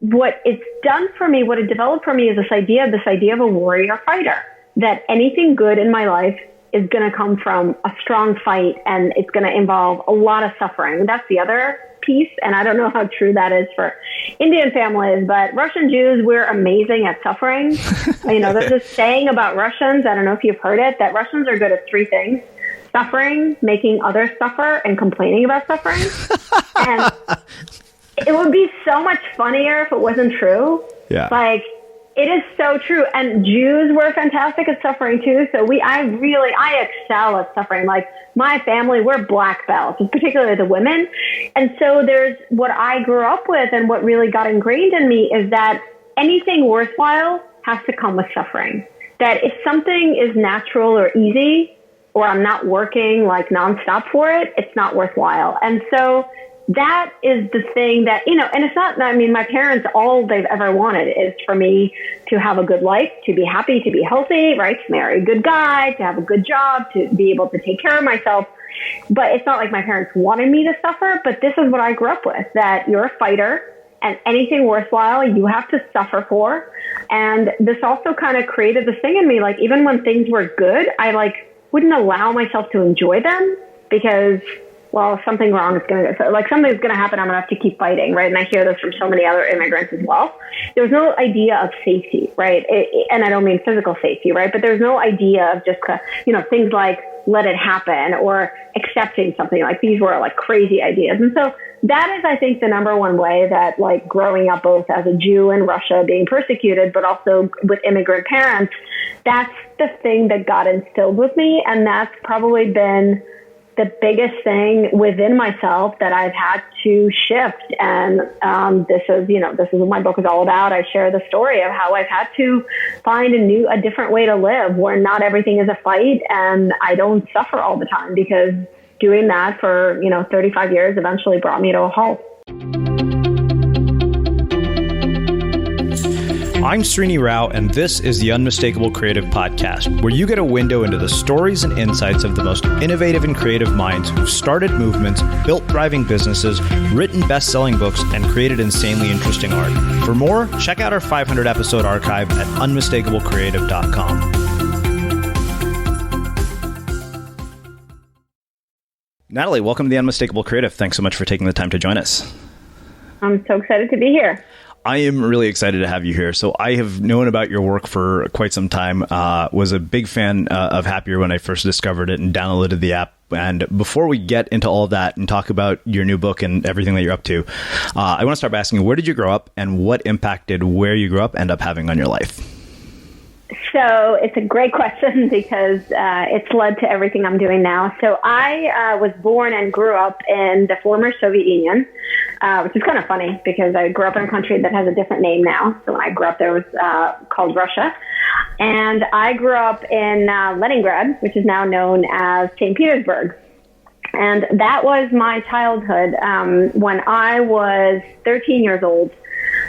what it's done for me, what it developed for me is this idea of a warrior fighter, that anything good in my life is going to come from a strong fight, and it's going to involve a lot of suffering. That's the other piece. And I don't know how true that is for Indian families, but Russian Jews, we're amazing at suffering. There's this saying about Russians, I don't know if you've heard it, that Russians are good at three things: suffering, making others suffer, and complaining about suffering. And it would be so much funnier if it wasn't true. Yeah. Like, it is so true. And Jews were fantastic at suffering too. So I excel at suffering. Like, my family, we're black belts, particularly the women. And so there's what I grew up with, and what really got ingrained in me is that anything worthwhile has to come with suffering. That if something is natural or easy, or I'm not working like nonstop for it, it's not worthwhile. And so that is the thing that, and it's not, my parents, all they've ever wanted is for me to have a good life, to be happy, to be healthy, right? To marry a good guy, to have a good job, to be able to take care of myself. But it's not like my parents wanted me to suffer, but this is what I grew up with, that you're a fighter, and anything worthwhile you have to suffer for. And this also kind of created this thing in me, like, even when things were good, I wouldn't allow myself to enjoy them, because, well, something wrong is something's going to happen. I'm going to have to keep fighting, right? And I hear this from so many other immigrants as well. There's no idea of safety, right? And I don't mean physical safety, right? But there's no idea of just, things like let it happen or accepting something. Like, these were like crazy ideas. And so that is, I think, the number one way that, like, growing up both as a Jew in Russia being persecuted, but also with immigrant parents, that's the thing that got instilled with me. And that's probably been the biggest thing within myself that I've had to shift. And this is what my book is all about. I share the story of how I've had to find a different way to live, where not everything is a fight, and I don't suffer all the time, because doing that for 35 years eventually brought me to a halt. I'm Srini Rao, and this is the Unmistakable Creative Podcast, where you get a window into the stories and insights of the most innovative and creative minds who've started movements, built thriving businesses, written best-selling books, and created insanely interesting art. For more, check out our 500-episode archive at unmistakablecreative.com. Nataly, welcome to the Unmistakable Creative. Thanks so much for taking the time to join us. I'm so excited to be here. I am really excited to have you here. So I have known about your work for quite some time, was a big fan of Happier when I first discovered it and downloaded the app. And before we get into all of that and talk about your new book and everything that you're up to, I want to start by asking you, where did you grow up, and what impacted where you grew up end up having on your life? So it's a great question, because it's led to everything I'm doing now. So I was born and grew up in the former Soviet Union, which is kind of funny because I grew up in a country that has a different name now. So when I grew up there, it was called Russia. And I grew up in Leningrad, which is now known as St. Petersburg. And that was my childhood. When I was 13 years old,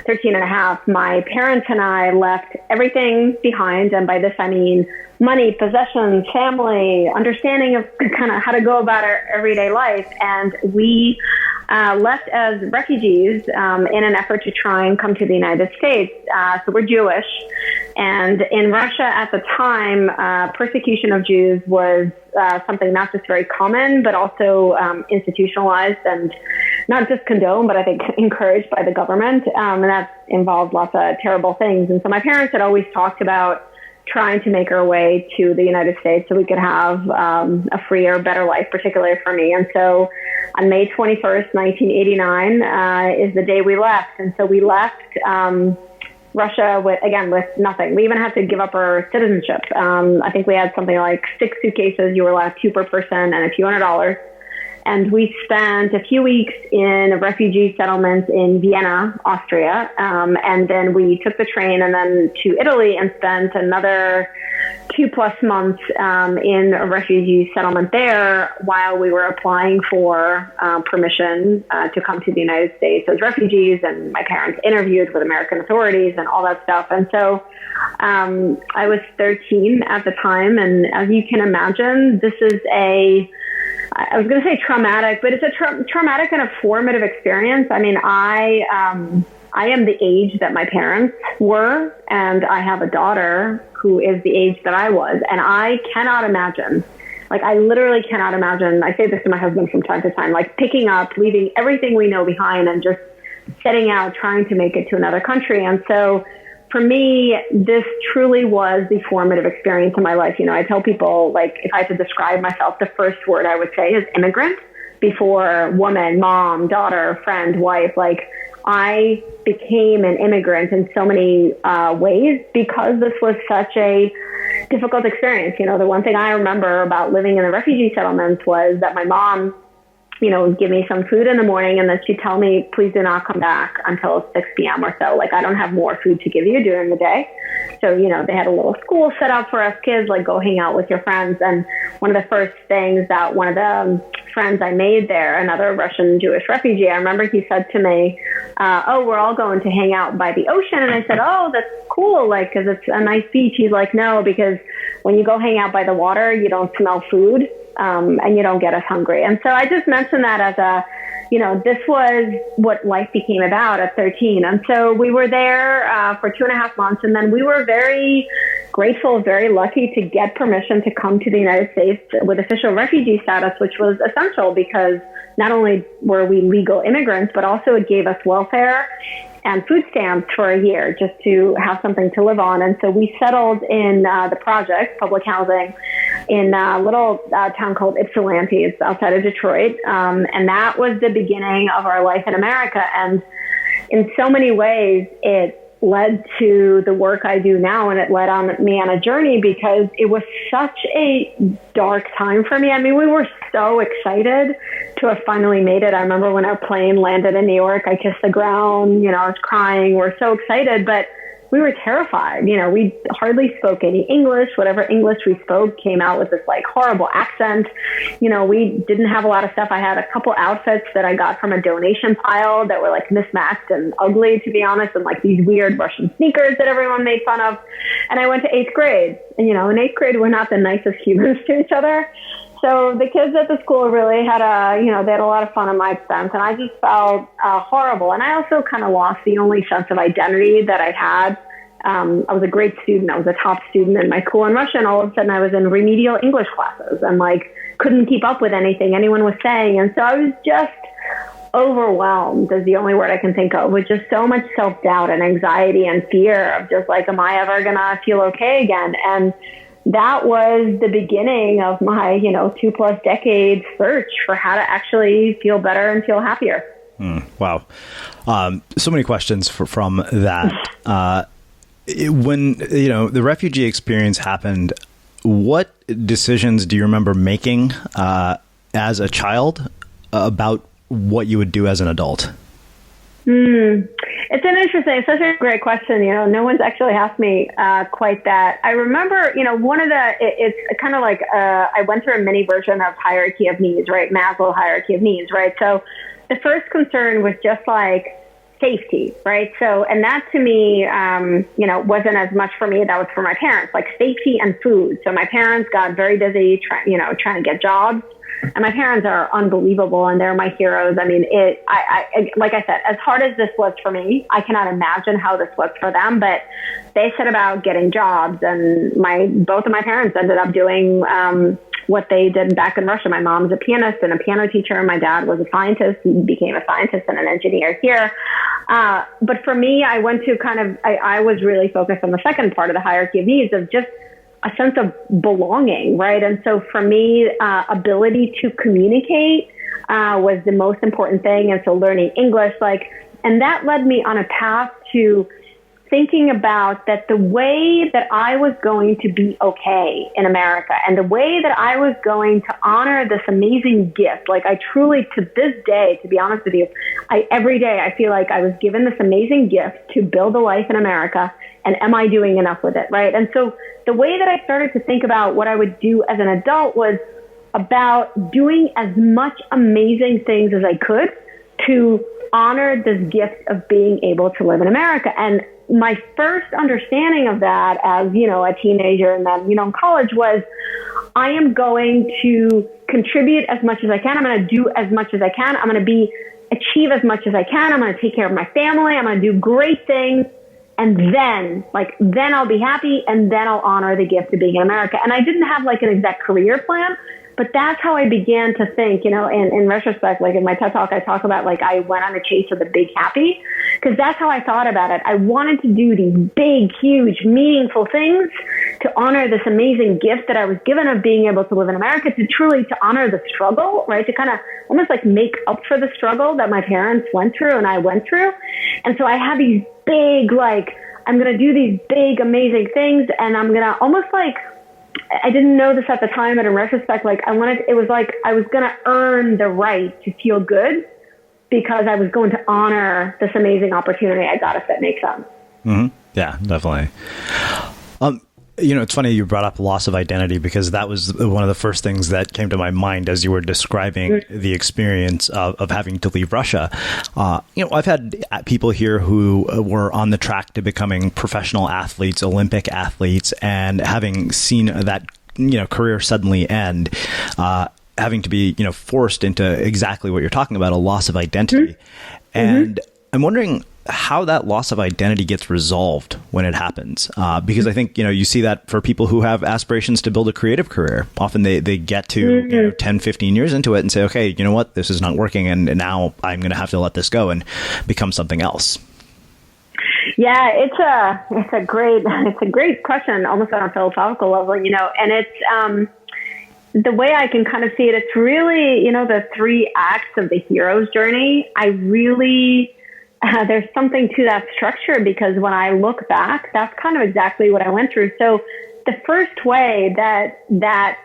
13 and a half, my parents and I left everything behind. And by this, I mean money, possessions, family, understanding of kind of how to go about our everyday life. And we left as refugees in an effort to try and come to the United States. So we're Jewish. And in Russia at the time, persecution of Jews was something not just very common, but also institutionalized and not just condoned, but I think encouraged by the government. And that involved lots of terrible things. And so my parents had always talked about trying to make our way to the United States so we could have a freer, better life, particularly for me. And so on May 21st, 1989 is the day we left. And so we left Russia with nothing. We even had to give up our citizenship. I think we had something like 6 suitcases. You were allowed 2 per person and a few $100s. And we spent a few weeks in a refugee settlement in Vienna, Austria. And then we took the train and then to Italy and spent another 2+ months in a refugee settlement there while we were applying for permission to come to the United States as refugees. And my parents interviewed with American authorities and all that stuff. And so I was 13 at the time. And as you can imagine, this is I was going to say traumatic, but it's a traumatic and a formative experience. I mean, I I am the age that my parents were, and I have a daughter who is the age that I was. And I cannot imagine, like, I literally cannot imagine, I say this to my husband from time to time, like picking up, leaving everything we know behind and just setting out, trying to make it to another country. And so for me, this truly was the formative experience in my life. You know, I tell people, like, if I had to describe myself, the first word I would say is immigrant before woman, mom, daughter, friend, wife. Like, I became an immigrant in so many ways because this was such a difficult experience. You know, the one thing I remember about living in the refugee settlements was that my mom, you know, would give me some food in the morning, and then she'd tell me, please do not come back until 6 p.m. or so. Like, I don't have more food to give you during the day. So, you know, they had a little school set up for us kids, like, go hang out with your friends. And one of the first things that one of the friends I made there, another Russian Jewish refugee, I remember he said to me, oh, we're all going to hang out by the ocean. And I said, oh, that's cool, like, because it's a nice beach. He's like, no, because when you go hang out by the water, you don't smell food. And you don't get as hungry. And so I just mentioned that as a, you know, this was what life became about at 13. And so we were there for 2.5 months. And then we were very grateful, very lucky to get permission to come to the United States with official refugee status, which was essential because not only were we legal immigrants, but also it gave us welfare and food stamps for a year just to have something to live on. And so we settled in the project, public housing, in a little town called Ypsilanti. It's outside of Detroit. And that was the beginning of our life in America. And in so many ways, it led to the work I do now, and it led me on a journey because it was such a dark time for me. I mean, we were so excited to have finally made it. I remember when our plane landed in New York, I kissed the ground, you know, I was crying. We're so excited, but we were terrified. You know, we hardly spoke any English. Whatever English we spoke came out with this like horrible accent. You know, we didn't have a lot of stuff. I had a couple outfits that I got from a donation pile that were like mismatched and ugly, to be honest, and like these weird Russian sneakers that everyone made fun of. And I went to 8th grade. And, you know, in 8th grade, we're not the nicest humans to each other. So the kids at the school really had they had a lot of fun at my expense. And I just felt horrible. And I also kind of lost the only sense of identity that I had. I was a great student. I was a top student in my school in Russia. And all of a sudden I was in remedial English classes and like couldn't keep up with anything anyone was saying. And so I was just overwhelmed, is the only word I can think of, with just so much self-doubt and anxiety and fear of just like, am I ever going to feel okay again? And that was the beginning of my, 2+ decade search for how to actually feel better and feel happier. Wow. So many questions from that. When, the refugee experience happened, what decisions do you remember making as a child about what you would do as an adult? It's it's such a great question. No one's actually asked me quite that. I remember, it's kind of like I went through a mini version of hierarchy of needs, right? Maslow hierarchy of needs, right? So the first concern was just like safety, right? So, and that to me, wasn't as much for me. That was for my parents, like safety and food. So my parents got very busy trying to get jobs. And my parents are unbelievable, and they're my heroes. I mean, like I said, as hard as this was for me, I cannot imagine how this was for them. But they set about getting jobs, and both of my parents ended up doing what they did back in Russia. My mom's a pianist and a piano teacher, and my dad was a scientist. He became a scientist and an engineer here. But for me, I went to I was really focused on the second part of the hierarchy of needs of just a sense of belonging, right? And so for me, ability to communicate was the most important thing. And so learning English, and that led me on a path to thinking about that the way that I was going to be okay in America and the way that I was going to honor this amazing gift, like I truly, to this day, to be honest with you, every day I feel like I was given this amazing gift to build a life in America, and am I doing enough with it, right? And so the way that I started to think about what I would do as an adult was about doing as much amazing things as I could to honor this gift of being able to live in America. And my first understanding of that as, a teenager and then, in college was I am going to contribute as much as I can. I'm going to do as much as I can. I'm going to be achieve as much as I can. I'm going to take care of my family. I'm going to do great things. And then I'll be happy, and then I'll honor the gift of being in America. And I didn't have like an exact career plan, but that's how I began to think, in retrospect, like in my TED Talk, I talk about like I went on a chase of the big happy, because that's how I thought about it. I wanted to do these big, huge, meaningful things to honor this amazing gift that I was given of being able to live in America, to honor the struggle, right? To kind of almost like make up for the struggle that my parents went through and I went through. And so I had these big, like, I'm going to do these big, amazing things. And I'm going to almost like, I didn't know this at the time, but in retrospect, like it was like I was going to earn the right to feel good because I was going to honor this amazing opportunity I got, if that makes sense. Mm-hmm. Yeah, definitely. It's funny you brought up loss of identity, because that was one of the first things that came to my mind as you were describing the experience of having to leave Russia. I've had people here who were on the track to becoming professional athletes, Olympic athletes, and having seen that, career suddenly end, having to be, forced into exactly what you're talking about, a loss of identity. Mm-hmm. And I'm wondering how that loss of identity gets resolved when it happens. Because I think, you see that for people who have aspirations to build a creative career. Often they get to 10, 15 years into it and say, okay, you know what, this is not working. And now I'm going to have to let this go and become something else. Yeah, it's a great question, almost on a philosophical level, and it's, the way I can kind of see it, it's really, the 3 acts of the hero's journey. There's something to that structure, because when I look back, that's kind of exactly what I went through. So the first way that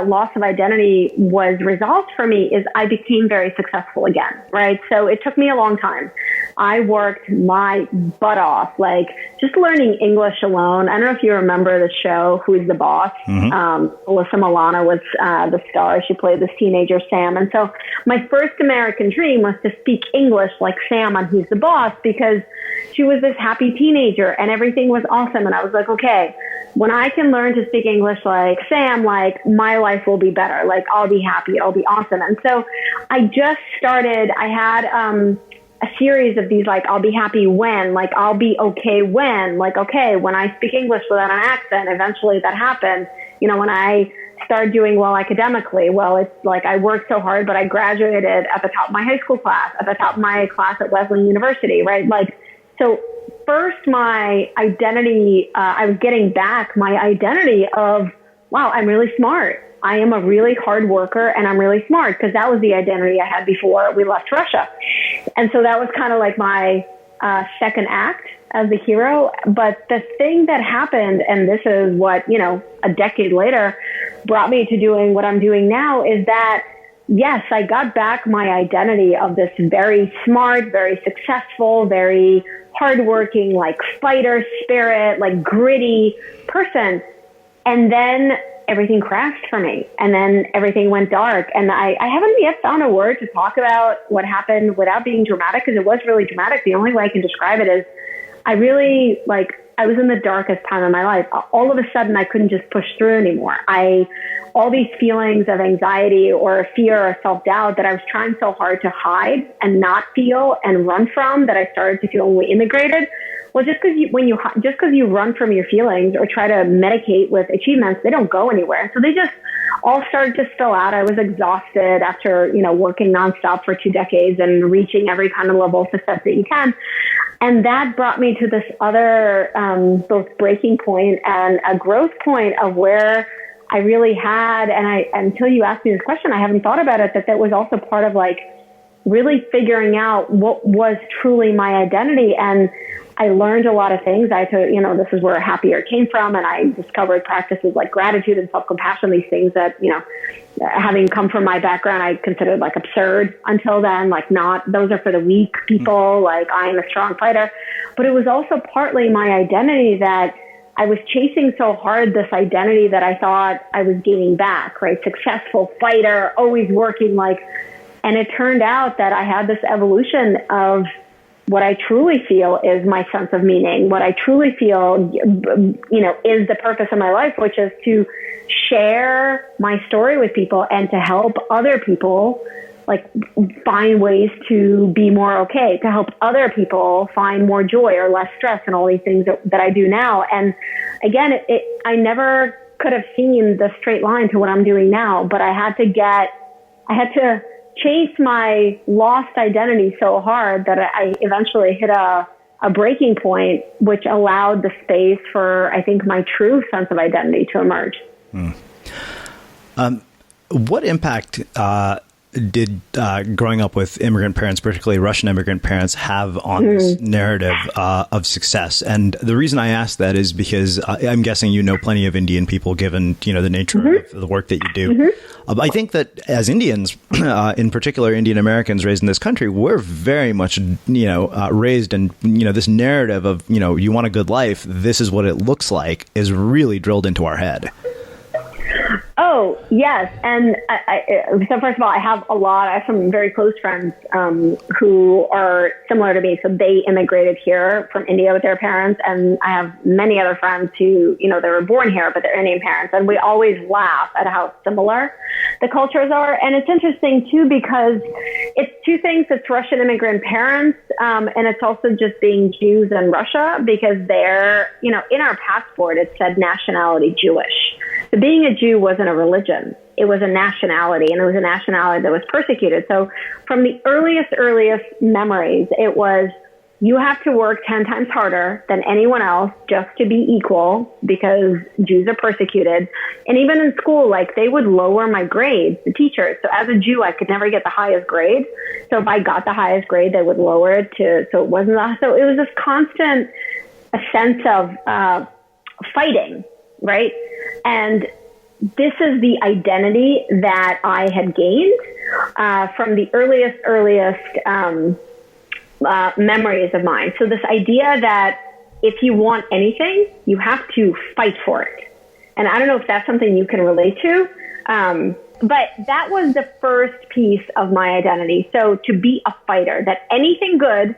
loss of identity was resolved for me is I became very successful again, right? So it took me a long time. I worked my butt off, like just learning English alone. I don't know if you remember the show, Who's the Boss? Mm-hmm. Alyssa Milano was the star. She played this teenager, Sam. And so my first American dream was to speak English like Sam on Who's the Boss, because she was this happy teenager and everything was awesome. And I was like, okay, when I can learn to speak English like Sam, like my life will be better. Like I'll be happy. It'll be awesome. And so I just started, I had a series of these, like, I'll be happy when, like, I'll be okay when, like, okay, when I speak English without an accent, eventually that happened. When I started doing well academically, well, it's like I worked so hard, but I graduated at the top of my high school class, at the top of my class at Wesleyan University, right? Like, so first my identity, I was getting back my identity of, wow, I'm really smart. I am a really hard worker and I'm really smart, because that was the identity I had before we left Russia. And so that was kind of like my second act as the hero. But the thing that happened, and this is what, a decade later brought me to doing what I'm doing now, is that, yes, I got back my identity of this very smart, very successful, very hardworking, like fighter spirit, like gritty person. And then everything crashed for me, and then everything went dark. And I haven't yet found a word to talk about what happened without being dramatic, because it was really dramatic. The only way I can describe it is I was in the darkest time of my life. All of a sudden, I couldn't just push through anymore. All these feelings of anxiety or fear or self-doubt that I was trying so hard to hide and not feel and run from, that I started to feel when we immigrated. Well, just because you run from your feelings or try to medicate with achievements, they don't go anywhere. So they just all started to spill out. I was exhausted after, working nonstop for 2 decades and reaching every kind of level of success that you can. And that brought me to this other, both breaking point and a growth point of where I really had, and until you asked me this question, I haven't thought about it, that was also part of like really figuring out what was truly my identity. And I learned a lot of things. This is where happier came from. And I discovered practices like gratitude and self-compassion, these things that, having come from my background, I considered like absurd until then, like those are for the weak people, like I am a strong fighter. But it was also partly my identity that I was chasing so hard, this identity that I thought I was gaining back, right? Successful fighter, always working and it turned out that I had this evolution of what I truly feel is my sense of meaning, what I truly feel, is the purpose of my life, which is to share my story with people and to help other people like find ways to be more okay, to help other people find more joy or less stress and all these things that I do now. And again, I never could have seen the straight line to what I'm doing now, but I had to chase my lost identity so hard that I eventually hit a breaking point, which allowed the space for, I think, my true sense of identity to emerge. What impact did growing up with immigrant parents, particularly Russian immigrant parents, have on this narrative of success? And the reason I ask that is because I'm guessing you know plenty of Indian people, given the nature of the work that you do. I think that as Indians, in particular Indian Americans raised in this country, we're very much raised in this narrative of you want a good life, this is what it looks like, is really drilled into our head. Oh, yes. And so first of all, I have some very close friends who are similar to me. So they immigrated here from India with their parents. And I have many other friends who, they were born here, but they're Indian parents. And we always laugh at how similar the cultures are. And it's interesting, too, because it's two things. It's Russian immigrant parents, and it's also just being Jews in Russia, because they're, in our passport, it said nationality Jewish. So being a Jew wasn't a religion. It was a nationality, and it was a nationality that was persecuted. So from the earliest memories, it was, you have to work 10 times harder than anyone else just to be equal, because Jews are persecuted. And even in school, they would lower my grades, the teachers. So as a Jew, I could never get the highest grade. So if I got the highest grade, they would lower it so it wasn't that. So it was this constant sense of fighting, right? And this is the identity that I had gained from the earliest memories of mine. So this idea that if you want anything, you have to fight for it. And I don't know if that's something you can relate to, but that was the first piece of my identity. So to be a fighter, that anything good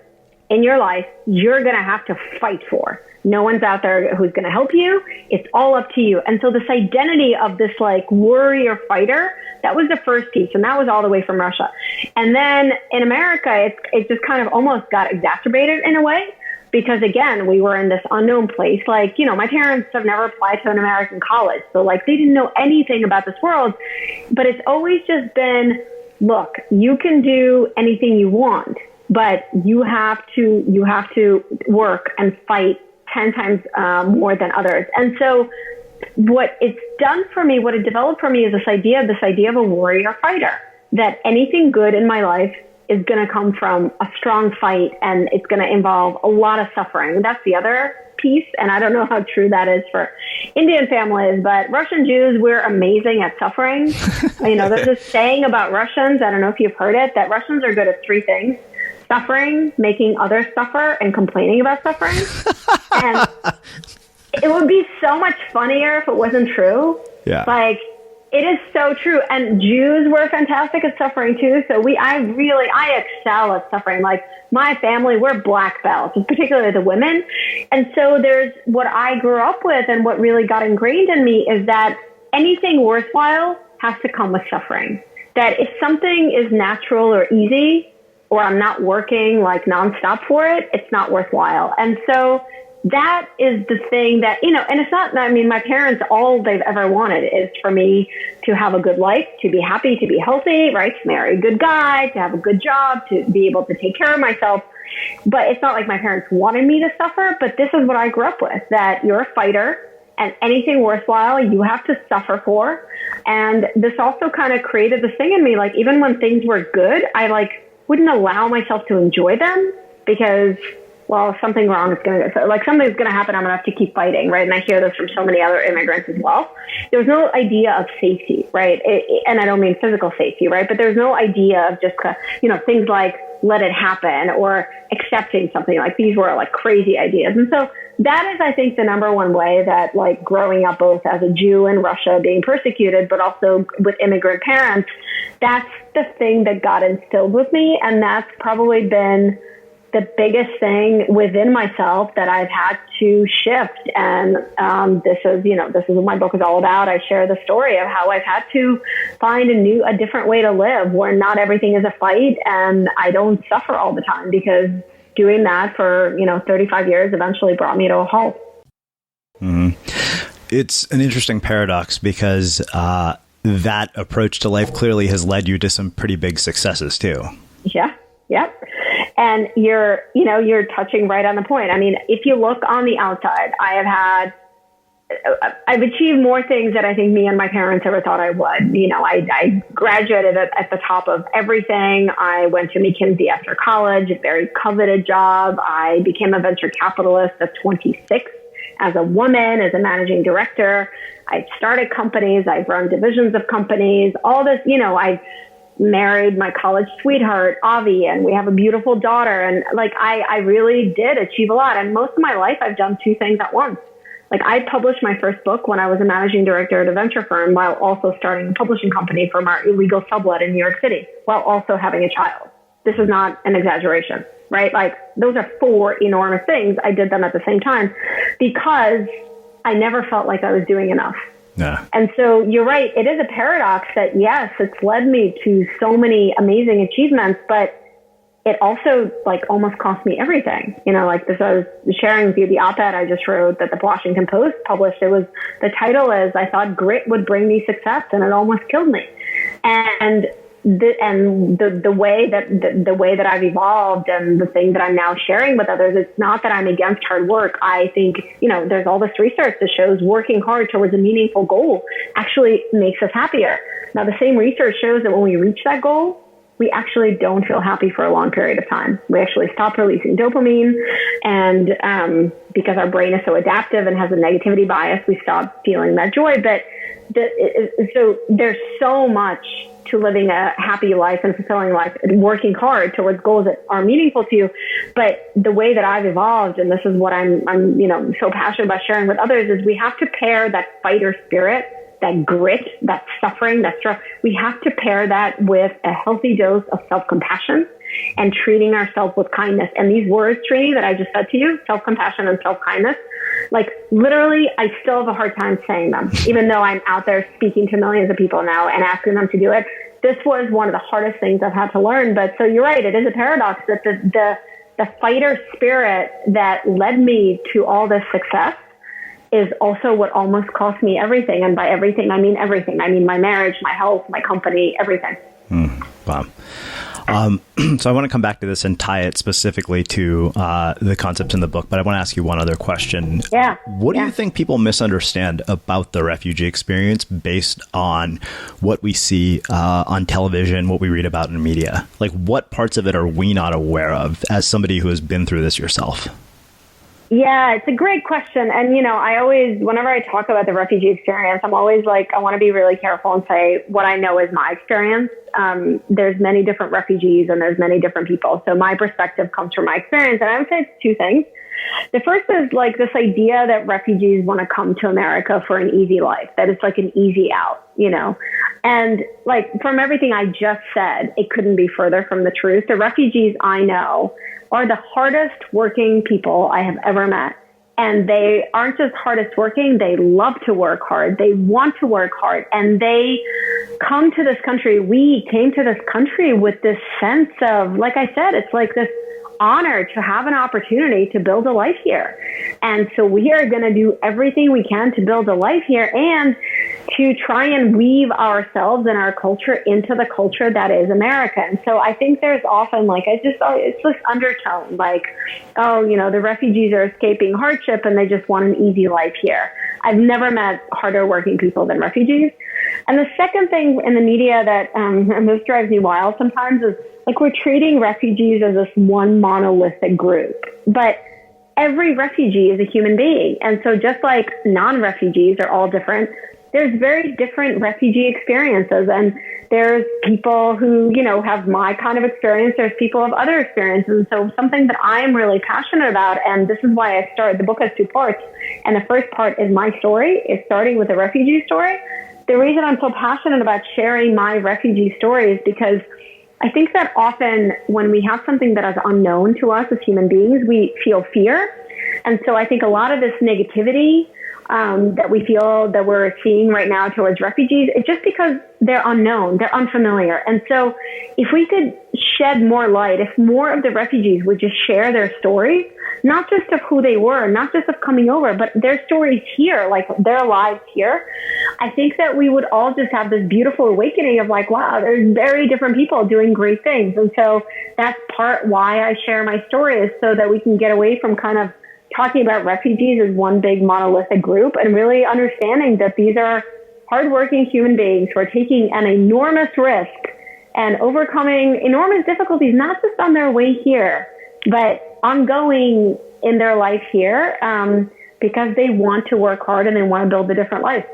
in your life, you're going to have to fight for. No one's out there who's going to help you. It's all up to you. And so this identity of this warrior fighter, that was the first piece. And that was all the way from Russia. And then in America, it just kind of almost got exacerbated in a way, because again, we were in this unknown place. My parents have never applied to an American college. So they didn't know anything about this world, but it's always just been, look, you can do anything you want, but you have to work and fight 10 times more than others. And so what it's done for me, what it developed for me, is this idea of a warrior fighter, that anything good in my life is going to come from a strong fight, and it's going to involve a lot of suffering. That's the other piece. And I don't know how true that is for Indian families, but Russian Jews, we're amazing at suffering. There's this saying about Russians, I don't know if you've heard it, that Russians are good at three things: suffering, making others suffer, and complaining about suffering. And it would be so much funnier if it wasn't true. Yeah. It is so true. And Jews were fantastic at suffering too. So I excel at suffering. My family, we're black belts, particularly the women. And so there's what I grew up with, and what really got ingrained in me is that anything worthwhile has to come with suffering. That if something is natural or easy, or I'm not working nonstop for it, it's not worthwhile. And so that is the thing that, and it's not, my parents, all they've ever wanted is for me to have a good life, to be happy, to be healthy, right? To marry a good guy, to have a good job, to be able to take care of myself. But it's not like my parents wanted me to suffer, but this is what I grew up with, that you're a fighter, and anything worthwhile, you have to suffer for. And this also kind of created this thing in me, even when things were good, I wouldn't allow myself to enjoy them, because, well, something wrong is going to, something's going to happen. I'm going to have to keep fighting, right? And I hear this from so many other immigrants as well. There was no idea of safety, right? And I don't mean physical safety, right? But there's no idea of just, things like let it happen or accepting something. These were crazy ideas. And so that is, I think, the number one way that growing up both as a Jew in Russia being persecuted, but also with immigrant parents, that's the thing that got instilled with me. And that's probably been the biggest thing within myself that I've had to shift. And this is what my book is all about. I share the story of how I've had to find a different way to live where not everything is a fight and I don't suffer all the time, because doing that for, 35 years eventually brought me to a halt. Mm-hmm. It's an interesting paradox because that approach to life clearly has led you to some pretty big successes too. Yeah. Yep. And you're touching right on the point. I mean, if you look on the outside, I've achieved more things than I think me and my parents ever thought I would. I graduated at the top of everything. I went to McKinsey after college, a very coveted job. I became a venture capitalist at 26 as a woman, as a managing director. I started companies. I've run divisions of companies, all this, I married my college sweetheart, Avi, and we have a beautiful daughter. And I really did achieve a lot. And most of my life, I've done two things at once. I published my first book when I was a managing director at a venture firm while also starting a publishing company from our illegal sublet in New York City while also having a child. This is not an exaggeration, right? Those are four enormous things. I did them at the same time because I never felt like I was doing enough. Yeah. And so you're right. It is a paradox that, yes, it's led me to so many amazing achievements, but it also almost cost me everything. I was sharing with you the op-ed I just wrote that the Washington Post published. The title is, I thought grit would bring me success and it almost killed me. And the way that I've evolved and the thing that I'm now sharing with others, it's not that I'm against hard work. I think, there's all this research that shows working hard towards a meaningful goal actually makes us happier. Now, the same research shows that when we reach that goal, we actually don't feel happy for a long period of time. We actually stop releasing dopamine, and because our brain is so adaptive and has a negativity bias, we stop feeling that joy. But so there's so much to living a happy life and fulfilling life, working hard towards goals that are meaningful to you. But the way that I've evolved, and this is what I'm so passionate about sharing with others, is we have to pair that fighter spirit, that grit, that suffering, that struggle. We have to pair that with a healthy dose of self-compassion and treating ourselves with kindness. And these words, Trini, that I just said to you, self-compassion and self-kindness, literally, I still have a hard time saying them, even though I'm out there speaking to millions of people now and asking them to do it. This was one of the hardest things I've had to learn. But so you're right, it is a paradox that the fighter spirit that led me to all this success is also what almost cost me everything. And by everything, I mean everything. I mean my marriage, my health, my company, everything. Wow. So I want to come back to this and tie it specifically to the concepts in the book, but I want to ask you one other question. Yeah. What do you think people misunderstand about the refugee experience based on what we see on television, what we read about in media? What parts of it are we not aware of as somebody who has been through this yourself? Yeah, it's a great question. And, I always, whenever I talk about the refugee experience, I'm always I want to be really careful and say what I know is my experience. There's many different refugees and there's many different people. So my perspective comes from my experience. And I would say it's two things. The first is this idea that refugees want to come to America for an easy life, that it's an easy out, And from everything I just said, it couldn't be further from the truth. The refugees I know are the hardest working people I have ever met. And they aren't just hardest working, they love to work hard. They want to work hard. And they come to this country. We came to this country with this sense of, like I said, it's this honor to have an opportunity to build a life here. And so we are going to do everything we can to build a life here and to try and weave ourselves and our culture into the culture that is America. And so I think there's often it's this undertone, the refugees are escaping hardship and they just want an easy life here. I've never met harder working people than refugees. And the second thing in the media that most drives me wild sometimes is we're treating refugees as this one monolithic group. But every refugee is a human being. And so just like non-refugees are all different, there's very different refugee experiences. And there's people who, have my kind of experience. There's people who have other experiences. And so something that I'm really passionate about, and this is why I started, the book has two parts. And the first part is my story, is starting with a refugee story. The reason I'm so passionate about sharing my refugee story is because I think that often when we have something that is unknown to us as human beings, we feel fear. And so I think a lot of this negativity that we feel that we're seeing right now towards refugees, it's just because they're unknown, they're unfamiliar. And so if we could shed more light, if more of the refugees would just share their stories, not just of who they were, not just of coming over, but their stories here, like their lives here, I think that we would all just have this beautiful awakening of like, wow, there's very different people doing great things. And so that's part why I share my story, is so that we can get away from kind of talking about refugees as one big monolithic group and really understanding that these are hardworking human beings who are taking an enormous risk and overcoming enormous difficulties, not just on their way here, but ongoing in their life here, because they want to work hard and they want to build a different life.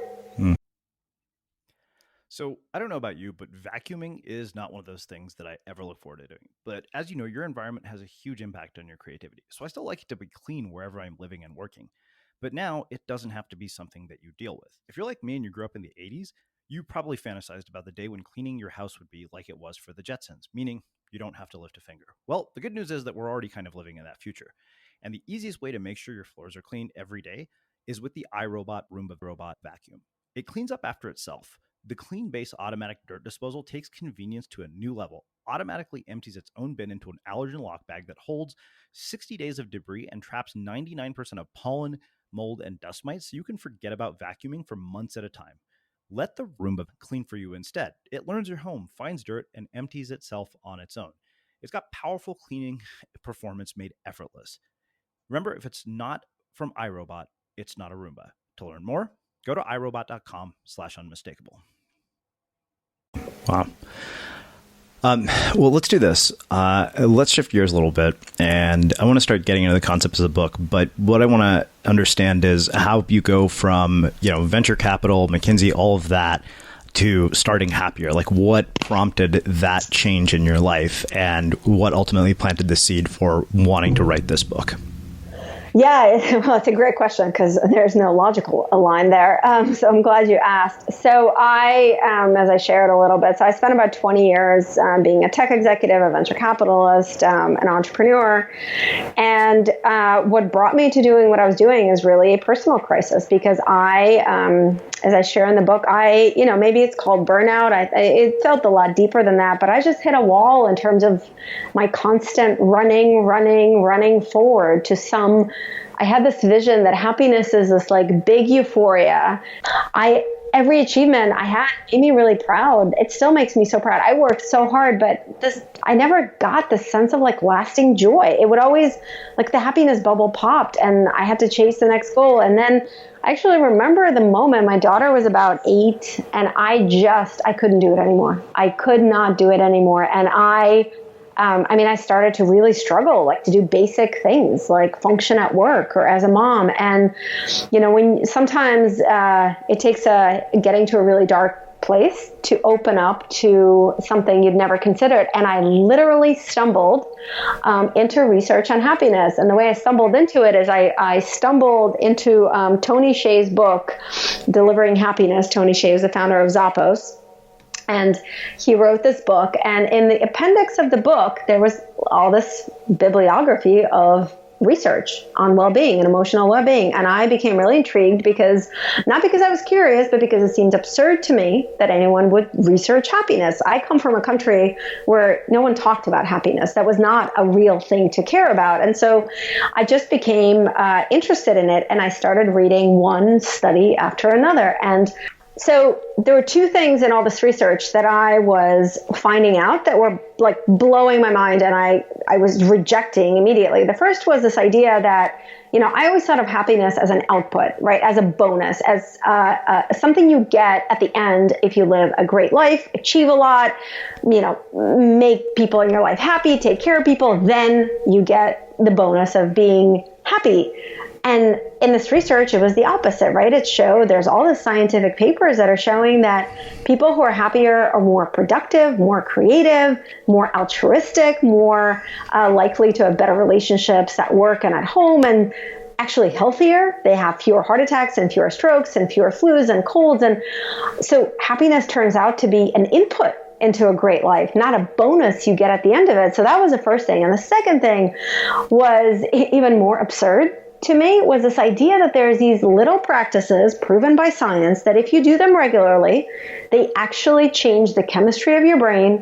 So I don't know about you, but vacuuming is not one of those things that I ever look forward to doing. But as you know, your environment has a huge impact on your creativity. So I still like it to be clean wherever I'm living and working. But now it doesn't have to be something that you deal with. If you're like me and you grew up in the 80s, you probably fantasized about the day when cleaning your house would be like it was for the Jetsons, meaning you don't have to lift a finger. Well, the good news is that we're already kind of living in that future. And the easiest way to make sure your floors are clean every day is with the iRobot Roomba Robot Vacuum. It cleans up after itself. The Clean Base automatic dirt disposal takes convenience to a new level, automatically empties its own bin into an allergen lock bag that holds 60 days of debris and traps 99% of pollen, mold, and dust mites, so you can forget about vacuuming for months at a time. Let the Roomba clean for you instead. It learns your home, finds dirt, and empties itself on its own. It's got powerful cleaning performance made effortless. Remember, if it's not from iRobot, it's not a Roomba. To learn more, go to irobot.com/unmistakable. Wow. Well, let's do this. Let's shift gears a little bit. And I want to start getting into the concepts of the book. But what I want to understand is how you go from, venture capital, McKinsey, all of that, to starting Happier. Like, what prompted that change in your life and what ultimately planted the seed for wanting to write this book? Yeah, well, it's a great question because there's no logical line there. So I'm glad you asked. So I, as I shared a little bit, so I spent about 20 years being a tech executive, a venture capitalist, an entrepreneur. And what brought me to doing what I was doing is really a personal crisis because I, as I share in the book, maybe it's called burnout. It felt a lot deeper than that, but I just hit a wall in terms of my constant running forward to I had this vision that happiness is this like big euphoria. Every achievement I had made me really proud. It still makes me so proud. I worked so hard, but I never got the sense of like lasting joy. It would always, like the happiness bubble popped and I had to chase the next goal. And then I actually remember the moment my daughter was about 8 and I couldn't do it anymore. I could not do it anymore. And I started to really struggle, like to do basic things like function at work or as a mom. And, when sometimes it takes getting to a really dark place to open up to something you'd never considered. And I literally stumbled into research on happiness. And the way I stumbled into it is I stumbled into Tony Hsieh's book, Delivering Happiness. Tony Hsieh is the founder of Zappos. And he wrote this book, and in the appendix of the book, there was all this bibliography of research on well-being and emotional well-being. And I became really intrigued not because I was curious, but because it seemed absurd to me that anyone would research happiness. I come from a country where no one talked about happiness. That was not a real thing to care about. And so I just became interested in it, and I started reading one study after another. And so there were two things in all this research that I was finding out that were like blowing my mind and I was rejecting immediately. The first was this idea that, I always thought of happiness as an output, right? As a bonus, as something you get at the end if you live a great life, achieve a lot, make people in your life happy, take care of people, then you get the bonus of being happy. And in this research, it was the opposite, right? It showed there's all the scientific papers that are showing that people who are happier are more productive, more creative, more altruistic, more likely to have better relationships at work and at home, and actually healthier. They have fewer heart attacks and fewer strokes and fewer flus and colds. And so happiness turns out to be an input into a great life, not a bonus you get at the end of it. So that was the first thing. And the second thing was even more absurd to me, was this idea that there's these little practices proven by science that if you do them regularly, they actually change the chemistry of your brain,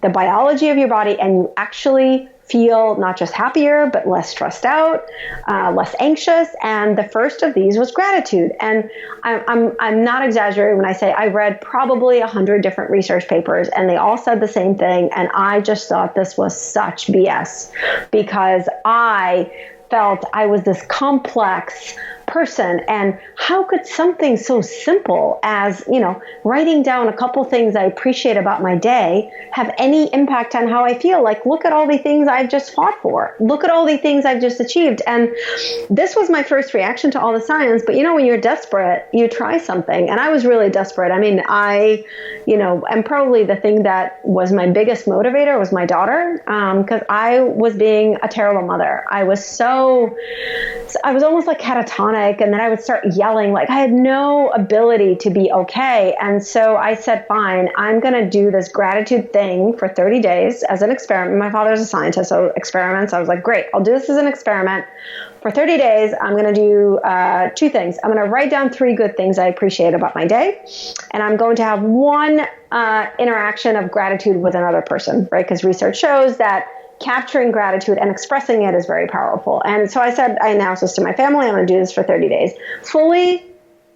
the biology of your body, and you actually feel not just happier, but less stressed out, less anxious. And the first of these was gratitude. And I'm not exaggerating when I say I read probably 100 different research papers, and they all said the same thing. And I just thought this was such BS, because I felt I was this complex person, and how could something so simple as, writing down a couple things I appreciate about my day have any impact on how I feel? Like, look at all the things I've just fought for. Look at all the things I've just achieved. And this was my first reaction to all the science. But when you're desperate, you try something. And I was really desperate. I mean, and probably the thing that was my biggest motivator was my daughter, because I was being a terrible mother. I was almost like catatonic. And then I would start yelling, like I had no ability to be okay. And so I said, fine, I'm going to do this gratitude thing for 30 days as an experiment. My father's a scientist, so experiments. I was like, great, I'll do this as an experiment. For 30 days, I'm going to do two things. I'm going to write down 3 good things I appreciate about my day. And I'm going to have one interaction of gratitude with another person, right? Because research shows that capturing gratitude and expressing it is very powerful. And so I announced this to my family. I'm going to do this for 30 days, fully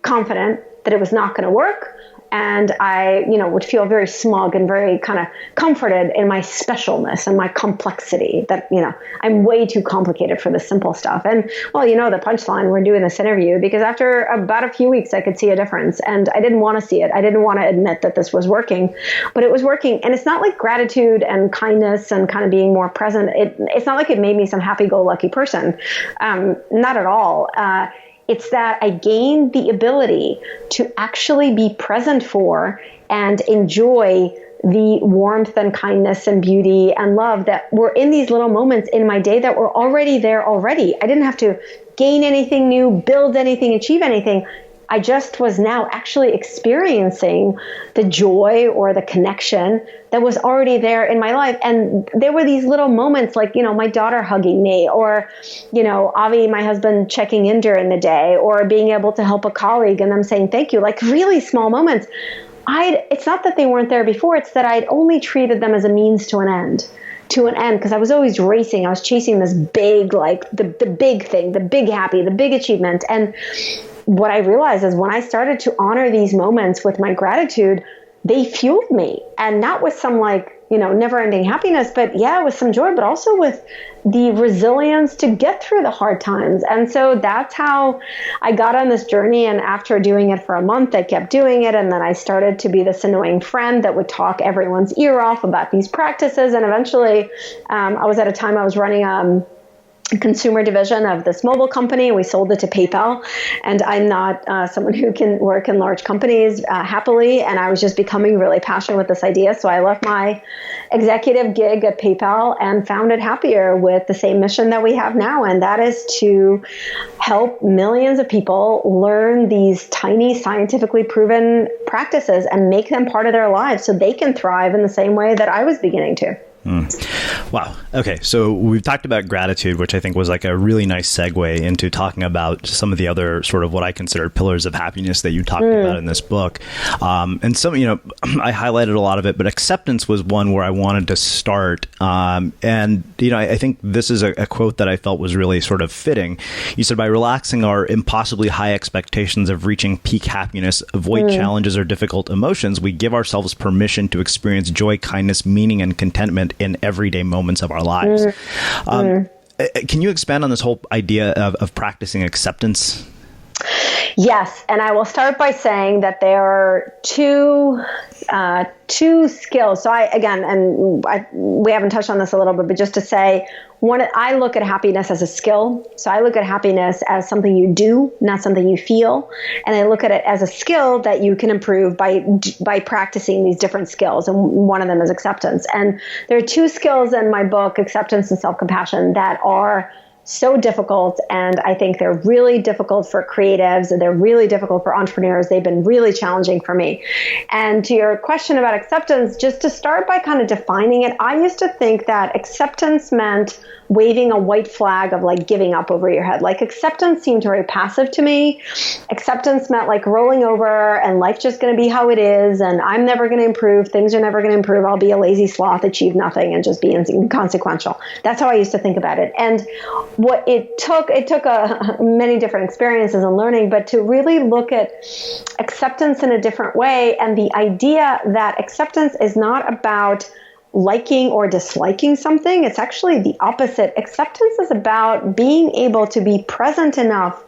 confident that it was not going to work. And I, would feel very smug and very kind of comforted in my specialness and my complexity that, I'm way too complicated for the simple stuff. And well, the punchline, we're doing this interview because after about a few weeks, I could see a difference, and I didn't want to see it. I didn't want to admit that this was working, but it was working. And it's not like gratitude and kindness and kind of being more present. It's not like it made me some happy-go-lucky person. Not at all. It's that I gained the ability to actually be present for and enjoy the warmth and kindness and beauty and love that were in these little moments in my day that were already there already. I didn't have to gain anything new, build anything, achieve anything. I just was now actually experiencing the joy or the connection that was already there in my life. And there were these little moments like, my daughter hugging me, or, Avi, my husband, checking in during the day, or being able to help a colleague and them saying thank you, like really small moments. It's not that they weren't there before, it's that I'd only treated them as a means to an end. Because I was always racing. I was chasing this big, like the big thing, the big happy, the big achievement. And what I realized is when I started to honor these moments with my gratitude, they fueled me, and not with some never-ending happiness, but with some joy, but also with the resilience to get through the hard times. And so that's how I got on this journey. And after doing it for a month, I kept doing it. And then I started to be this annoying friend that would talk everyone's ear off about these practices. And eventually, I was at a time I was running consumer division of this mobile company. We sold it to PayPal, and I'm not someone who can work in large companies happily. And I was just becoming really passionate with this idea. So I left my executive gig at PayPal and founded Happier with the same mission that we have now. And that is to help millions of people learn these tiny scientifically proven practices and make them part of their lives so they can thrive in the same way that I was beginning to. Wow. Okay. So we've talked about gratitude, which I think was like a really nice segue into talking about some of the other sort of what I consider pillars of happiness that you talked about in this book. And some, I highlighted a lot of it, but acceptance was one where I wanted to start. And, I think this is a quote that I felt was really sort of fitting. You said, by relaxing our impossibly high expectations of reaching peak happiness, avoid challenges or difficult emotions, we give ourselves permission to experience joy, kindness, meaning, and contentment in everyday moments of our lives. Can you expand on this whole idea of practicing acceptance? Yes, and I will start by saying that there are two skills. So we haven't touched on this a little bit, but just to say, I look at happiness as a skill. So I look at happiness as something you do, not something you feel. And I look at it as a skill that you can improve by practicing these different skills. And one of them is acceptance. And there are 2 skills in my book, Acceptance and Self-Compassion, that are so difficult. And I think they're really difficult for creatives, and they're really difficult for entrepreneurs. They've been really challenging for me. And to your question about acceptance, just to start by kind of defining it, I used to think that acceptance meant waving a white flag of like giving up over your head. Like acceptance seemed very passive to me. Acceptance meant like rolling over and life's just going to be how it is, and I'm never going to improve. Things are never going to improve. I'll be a lazy sloth, achieve nothing, and just be inconsequential. That's how I used to think about it. And what it took many different experiences and learning, but to really look at acceptance in a different way, and the idea that acceptance is not about liking or disliking something. It's actually the opposite. Acceptance is about being able to be present enough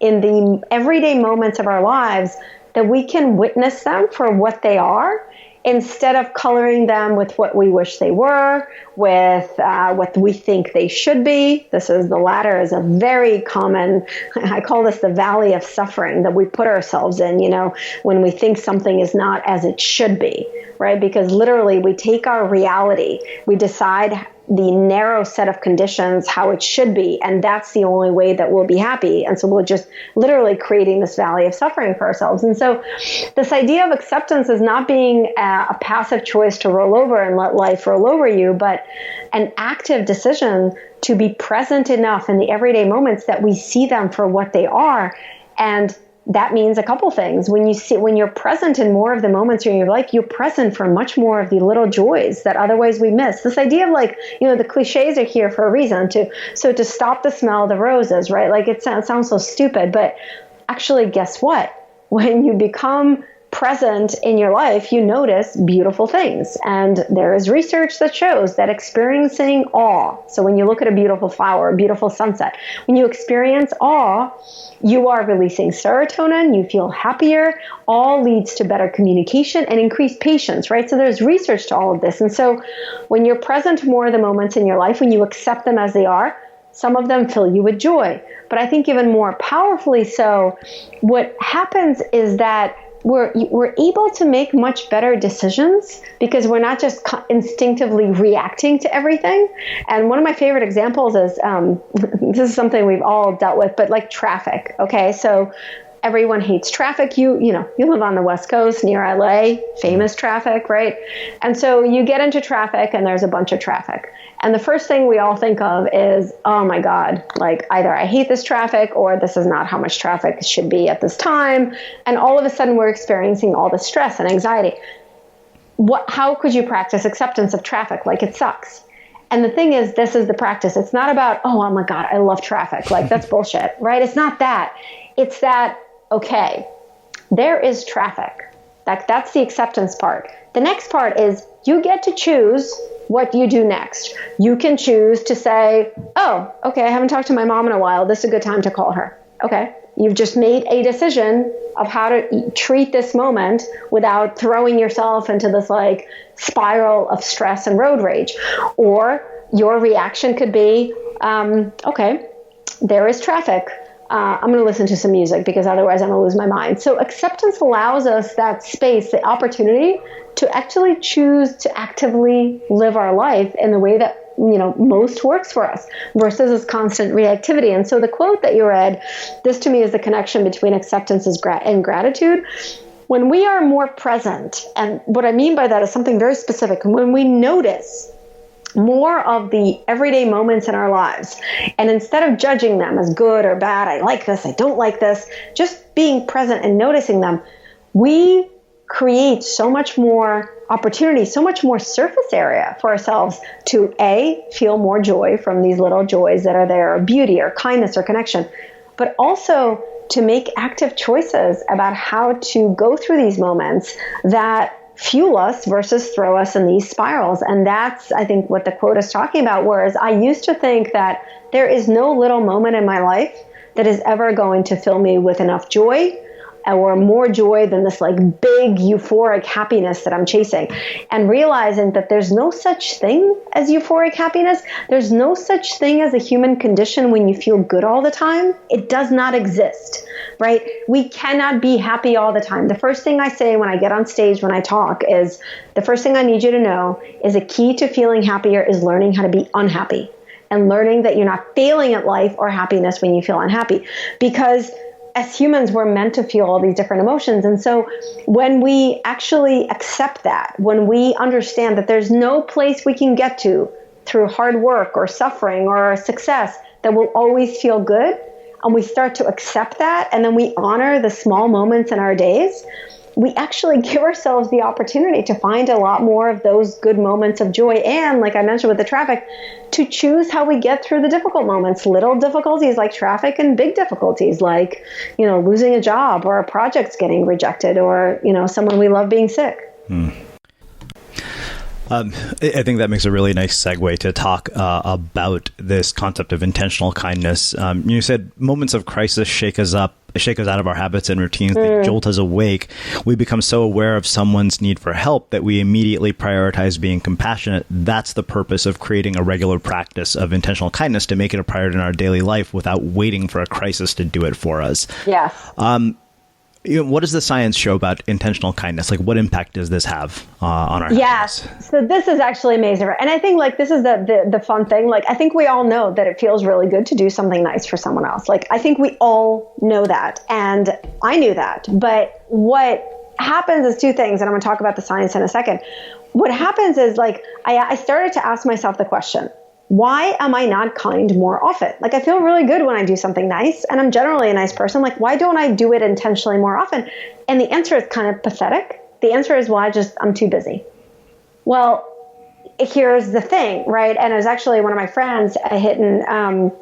in the everyday moments of our lives that we can witness them for what they are, instead of coloring them with what we wish they were, with what we think they should be. The latter is a very common, I call this the valley of suffering that we put ourselves in, when we think something is not as it should be, right? Because literally we take our reality, we decide the narrow set of conditions how it should be, and that's the only way that we'll be happy. And so we're just literally creating this valley of suffering for ourselves. And so this idea of acceptance is not being a passive choice to roll over and let life roll over you, but an active decision to be present enough in the everyday moments that we see them for what they are. And that means a couple things. When you're present in more of the moments in your life, you're present for much more of the little joys that otherwise we miss. This idea of the cliches are here for a reason to stop the smell of the roses, right? Like it sounds so stupid, but actually guess what? When you become present in your life, you notice beautiful things. And there is research that shows that experiencing awe, so when you look at a beautiful flower, a beautiful sunset, when you experience awe, you are releasing serotonin, you feel happier, all leads to better communication and increased patience, right? So there's research to all of this. And so when you're present to more of the moments in your life, when you accept them as they are, some of them fill you with joy. But I think even more powerfully so, what happens is that we're able to make much better decisions because we're not just instinctively reacting to everything. And one of my favorite examples is, this is something we've all dealt with, but like traffic. Okay, so everyone hates traffic. You live on the West Coast near LA, famous traffic, right? And so you get into traffic and there's a bunch of traffic. And the first thing we all think of is, oh my God, like either I hate this traffic or this is not how much traffic should be at this time. And all of a sudden we're experiencing all the stress and anxiety. How could you practice acceptance of traffic? Like it sucks. And the thing is, this is the practice. It's not about, oh my God, I love traffic. Like that's bullshit, right? It's not that. It's that, okay, there is traffic. That's the acceptance part. The next part is you get to choose what you do next. You can choose to say, oh, okay, I haven't talked to my mom in a while. This is a good time to call her. Okay. You've just made a decision of how to treat this moment without throwing yourself into this like spiral of stress and road rage. Or your reaction could be, okay, there is traffic. I'm going to listen to some music because otherwise I'm going to lose my mind. So acceptance allows us that space, the opportunity to actually choose to actively live our life in the way that most works for us versus this constant reactivity. And so the quote that you read, this to me is the connection between acceptance and gratitude. When we are more present, and what I mean by that is something very specific, when we notice more of the everyday moments in our lives, and instead of judging them as good or bad, I like this, I don't like this, just being present and noticing them, we create so much more opportunity, so much more surface area for ourselves to feel more joy from these little joys that are there, or beauty or kindness or connection, but also to make active choices about how to go through these moments that fuel us versus throw us in these spirals. And that's, I think, what the quote is talking about. Whereas I used to think that there is no little moment in my life that is ever going to fill me with enough joy or more joy than this like big euphoric happiness that I'm chasing. And realizing that there's no such thing as euphoric happiness. There's no such thing as a human condition when you feel good all the time. It does not exist, right? We cannot be happy all the time. The first thing I say when I get on stage, when I talk, is the first thing I need you to know is a key to feeling happier is learning how to be unhappy. and learning that you're not failing at life or happiness when you feel unhappy. Because as humans, we're meant to feel all these different emotions. And so when we actually accept that, when we understand that there's no place we can get to through hard work or suffering or success that will always feel good, and we start to accept that, and then we honor the small moments in our days, we actually give ourselves the opportunity to find a lot more of those good moments of joy. And like I mentioned with the traffic, to choose how we get through the difficult moments, little difficulties like traffic and big difficulties like, losing a job or a project's getting rejected or, someone we love being sick. I think that makes a really nice segue to talk about this concept of intentional kindness. You said moments of crisis shake us out of our habits and routines. They jolt us awake. We become so aware of someone's need for help that we immediately prioritize being compassionate. That's the purpose of creating a regular practice of intentional kindness, to make it a priority in our daily life without waiting for a crisis to do it for us. Yes. What does the science show about intentional kindness? Like, what impact does this have on our Yes. happiness? So this is actually amazing. And I think this is the fun thing. I think we all know that it feels really good to do something nice for someone else. I think we all know that. And I knew that. But what happens is two things, and I'm going to talk about the science in a second. What happens is I started to ask myself the question, why am I not kind more often? I feel really good when I do something nice, and I'm generally a nice person. Why don't I do it intentionally more often? And the answer is kind of pathetic. The answer is, I'm too busy. Well, here's the thing, right? And it was actually one of my friends, Hitten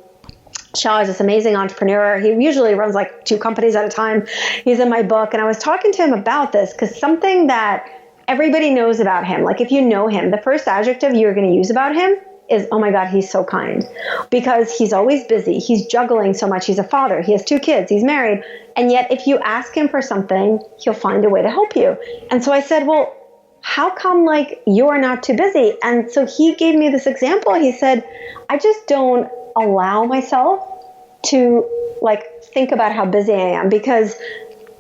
Shaw, is this amazing entrepreneur. He usually runs 2 companies at a time. He's in my book, and I was talking to him about this because something that everybody knows about him, if you know him, the first adjective you're going to use about him is, oh my God, he's so kind, because he's always busy. He's juggling so much. He's a father. He has 2 kids. He's married. And yet if you ask him for something, he'll find a way to help you. And so I said, well, how come you're not too busy? And so he gave me this example. He said, I just don't allow myself to think about how busy I am, because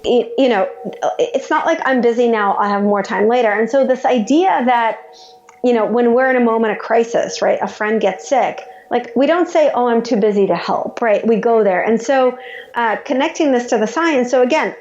it's not I'm busy now, I'll have more time later. And so this idea that when we're in a moment of crisis, right, a friend gets sick, we don't say, oh, I'm too busy to help, right? We go there. And so connecting this to the science. So again,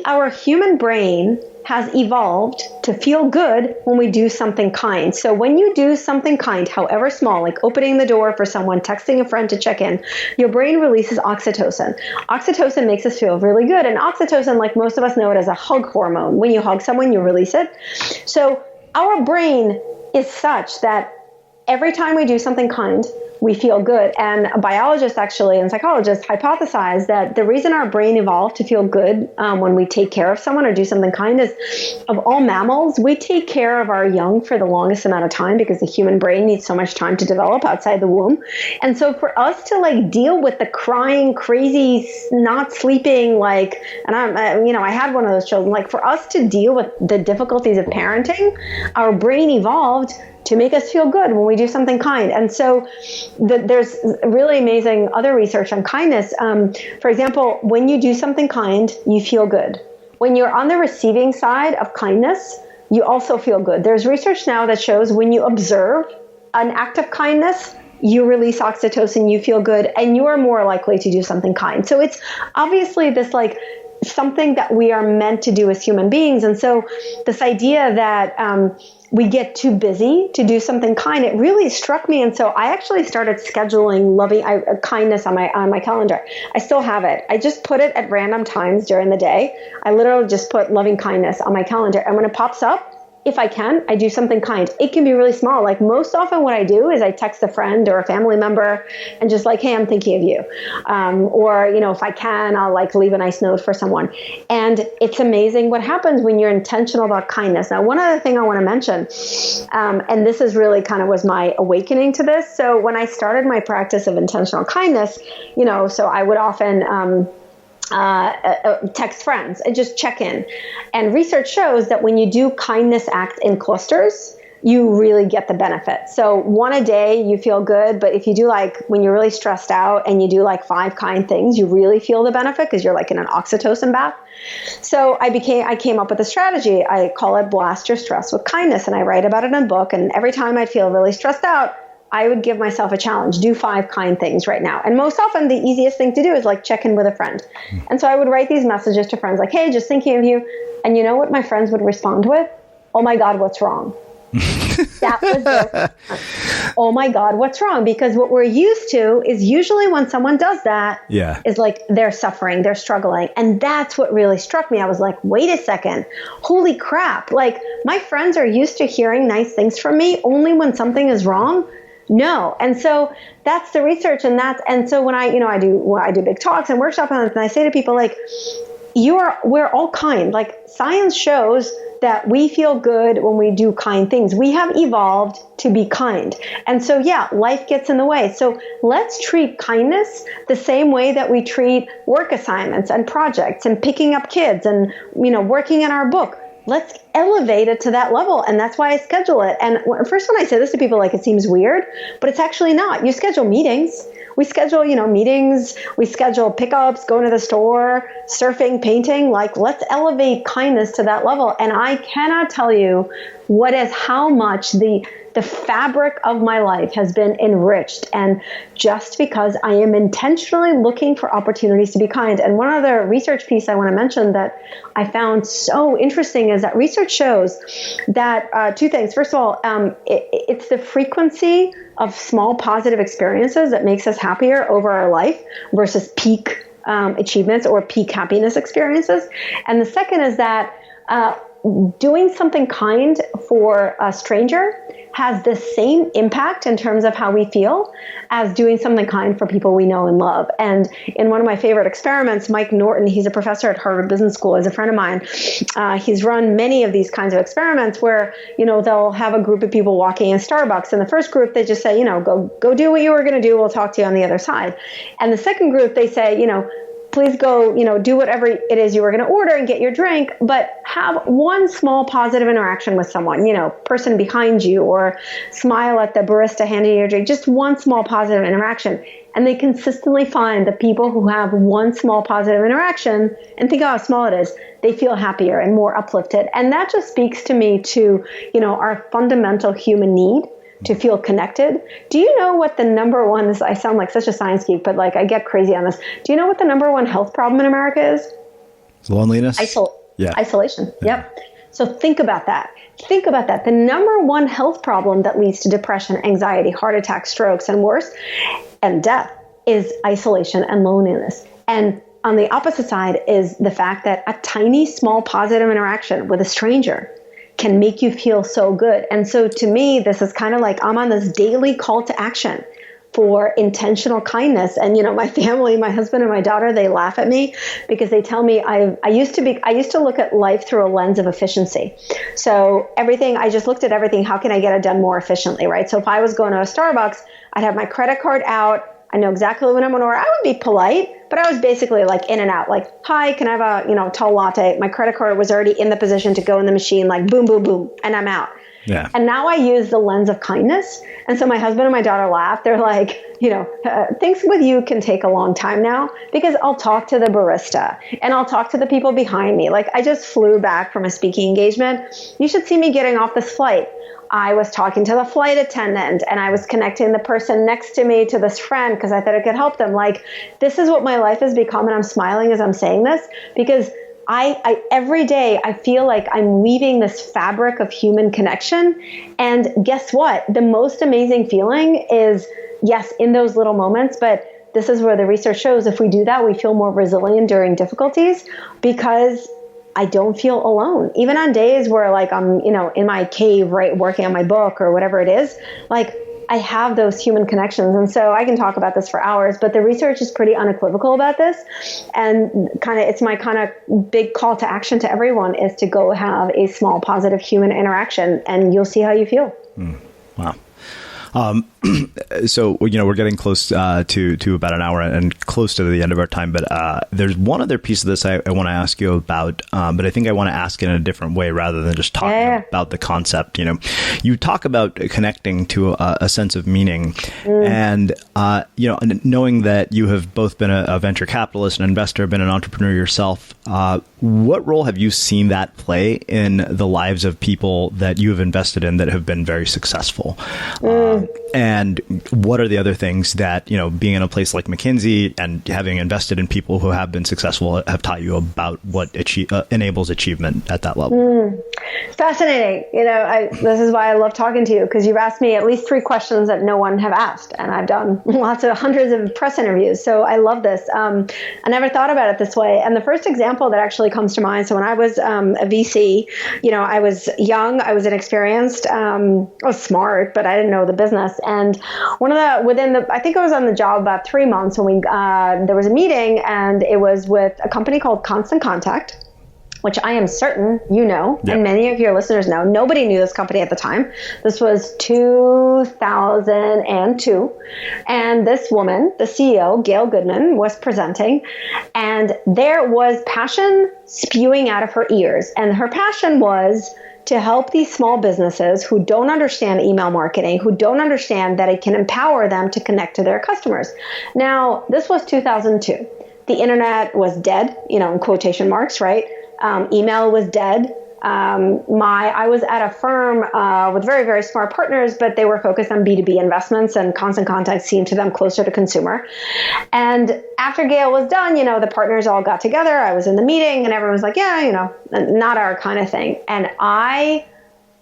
our human brain has evolved to feel good when we do something kind. So when you do something kind, however small, like opening the door for someone, texting a friend to check in, your brain releases oxytocin. Oxytocin makes us feel really good. And oxytocin, most of us know it as a hug hormone. When you hug someone, you release it. So our brain is such that every time we do something kind, we feel good. And biologists actually and psychologists hypothesize that the reason our brain evolved to feel good when we take care of someone or do something kind is, of all mammals, we take care of our young for the longest amount of time because the human brain needs so much time to develop outside the womb. And so for us to deal with the crying, crazy, not sleeping, and I had one of those children, for us to deal with the difficulties of parenting, our brain evolved to make us feel good when we do something kind. And so there's really amazing other research on kindness. For example, when you do something kind, you feel good. When you're on the receiving side of kindness, you also feel good. There's research now that shows when you observe an act of kindness, you release oxytocin, you feel good, and you are more likely to do something kind. So it's obviously this something that we are meant to do as human beings. And so this idea that we get too busy to do something kind, it really struck me. And so I actually started scheduling kindness on my calendar. I still have it. I just put it at random times during the day. I literally just put loving kindness on my calendar. And when it pops up, if I can, I do something kind. It can be really small. Most often what I do is I text a friend or a family member and just hey, I'm thinking of you. Or, if I can, I'll leave a nice note for someone. And it's amazing what happens when you're intentional about kindness. Now, one other thing I want to mention, and this is really kind of was my awakening to this. So when I started my practice of intentional kindness, so I would often, text friends and just check in. And research shows that when you do kindness acts in clusters, you really get the benefit. So one a day, you feel good. But if you do when you're really stressed out and you do 5 kind things, you really feel the benefit because you're in an oxytocin bath. So I came up with a strategy. I call it Blast Your Stress with Kindness. And I write about it in a book. And every time I feel really stressed out, I would give myself a challenge, do 5 kind things right now. And most often the easiest thing to do is like check in with a friend. And so I would write these messages to friends like, hey, just thinking of you. And you know what my friends would respond with? Oh my God, what's wrong? That was their oh my God, what's wrong? Because what we're used to is usually when someone does that, is like they're suffering, they're struggling. And that's what really struck me. I was like, wait a second, holy crap. Like my friends are used to hearing nice things from me only when something is wrong. No. And so that's the research. And so when I do big talks and workshops, and I say to people like, we're all kind. Like science shows that we feel good when we do kind things. We have evolved to be kind. And so, life gets in the way. So let's treat kindness the same way that we treat work assignments and projects and picking up kids and, working in our book. Let's elevate it to that level. And that's why I schedule it. And first, when I say this to people, like it seems weird, but it's actually not. You schedule meetings. We schedule, meetings. We schedule pickups, going to the store, surfing, painting. Like, let's elevate kindness to that level. And I cannot tell you how much the fabric of my life has been enriched. And just because I am intentionally looking for opportunities to be kind. And one other research piece I want to mention that I found so interesting is that research shows that 2 things. First of all, it's the frequency of small positive experiences that makes us happier over our life versus peak achievements or peak happiness experiences. And the second is that doing something kind for a stranger has the same impact in terms of how we feel as doing something kind for people we know and love. And in one of my favorite experiments, Mike Norton, he's a professor at Harvard Business School, is a friend of mine. He's run many of these kinds of experiments where, they'll have a group of people walking in Starbucks. And the first group, they just say, go do what you were going to do. We'll talk to you on the other side. And the second group, they say, please go, do whatever it is you were going to order and get your drink, but have one small positive interaction with someone, person behind you, or smile at the barista handing you your drink, just one small positive interaction. And they consistently find the people who have one small positive interaction, and think of how small it is, they feel happier and more uplifted. And that just speaks to me to, our fundamental human need to feel connected. Do you know what the number one is? I sound like such a science geek, but like I get crazy on this. Do you know what the number one health problem in America is? Loneliness? Isolation. Yep. So think about that. The number one health problem that leads to depression, anxiety, heart attacks, strokes, and worse, and death is isolation and loneliness. And on the opposite side is the fact that a tiny, small positive interaction with a stranger can make you feel so good. And so to me, this is kind of like I'm on this daily call to action for intentional kindness. And, my family, my husband and my daughter, they laugh at me because they tell me I used to look at life through a lens of efficiency. So I just looked at everything. How can I get it done more efficiently? Right. So if I was going to a Starbucks, I'd have my credit card out. I know exactly what I'm going to order. I would be polite, but I was basically like in and out, like, hi, can I have a, tall latte? My credit card was already in the position to go in the machine, like boom, boom, boom, and I'm out. Yeah. And now I use the lens of kindness. And so my husband and my daughter laugh. They're like, things with you can take a long time now because I'll talk to the barista and I'll talk to the people behind me. Like I just flew back from a speaking engagement. You should see me getting off this flight. I was talking to the flight attendant and I was connecting the person next to me to this friend because I thought it could help them. Like, this is what my life has become. And I'm smiling as I'm saying this because I every day I feel like I'm weaving this fabric of human connection. And guess what? The most amazing feeling is, yes, in those little moments, but this is where the research shows if we do that, we feel more resilient during difficulties because I don't feel alone. Even on days where like I'm, in my cave, right, working on my book or whatever it is, like I have those human connections. And so I can talk about this for hours, but the research is pretty unequivocal about this. And it's my kind of big call to action to everyone is to go have a small positive human interaction and you'll see how you feel. Wow. So, we're getting close to about an hour and close to the end of our time. But there's one other piece of this I want to ask you about, but I think I want to ask it in a different way rather than just talking about the concept. You talk about connecting to a sense of meaning and, knowing that you have both been a venture capitalist, an investor, been an entrepreneur yourself. What role have you seen that play in the lives of people that you have invested in that have been very successful? And And what are the other things that, being in a place like McKinsey and having invested in people who have been successful have taught you about what enables achievement at that level? Fascinating. This is why I love talking to you, because you've asked me at least 3 questions that no one have asked. And I've done hundreds of press interviews. So I love this. I never thought about it this way. And the first example that actually comes to mind. So when I was a VC, I was young, I was inexperienced, I was smart, but I didn't know the business. And I think I was on the job about 3 months when there was a meeting, and it was with a company called Constant Contact, which I am certain and many of your listeners know. Nobody knew this company at the time. This was 2002. And this woman, the CEO, Gail Goodman, was presenting. And there was passion spewing out of her ears. And her passion was to help these small businesses who don't understand email marketing, who don't understand that it can empower them to connect to their customers. Now, this was 2002. The internet was dead, in quotation marks, right? Email was dead. I was at a firm with very, very smart partners, but they were focused on B2B investments, and Constant Contact seemed to them closer to consumer. And after Gail was done, the partners all got together. I was in the meeting, and everyone was like, not our kind of thing. And I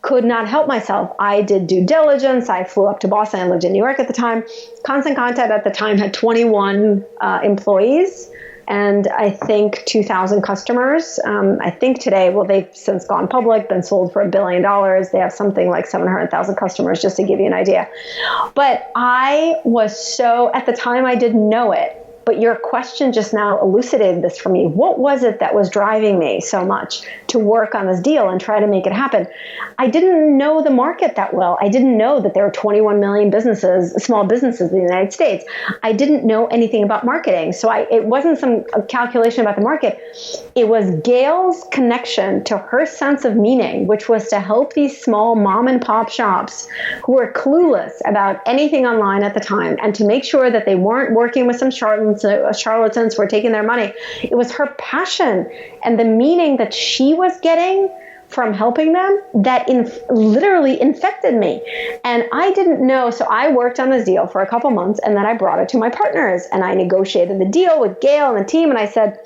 could not help myself. I did due diligence. I flew up to Boston. I lived in New York at the time. Constant Contact at the time had 21 employees. And I think 2,000 customers. I think today, they've since gone public, been sold for $1 billion. They have something like 700,000 customers, just to give you an idea. But I was at the time, I didn't know it. But your question just now elucidated this for me. What was it that was driving me so much to work on this deal and try to make it happen? I didn't know the market that well. I didn't know that there were 21 million small businesses in the United States. I didn't know anything about marketing. So it wasn't some calculation about the market. It was Gail's connection to her sense of meaning, which was to help these small mom and pop shops who were clueless about anything online at the time, and to make sure that they weren't working with some charlatans who were taking their money. It was her passion and the meaning that she was getting from helping them that literally infected me. And I didn't know. So I worked on this deal for a couple months, and then I brought it to my partners, and I negotiated the deal with Gail and the team. And I said,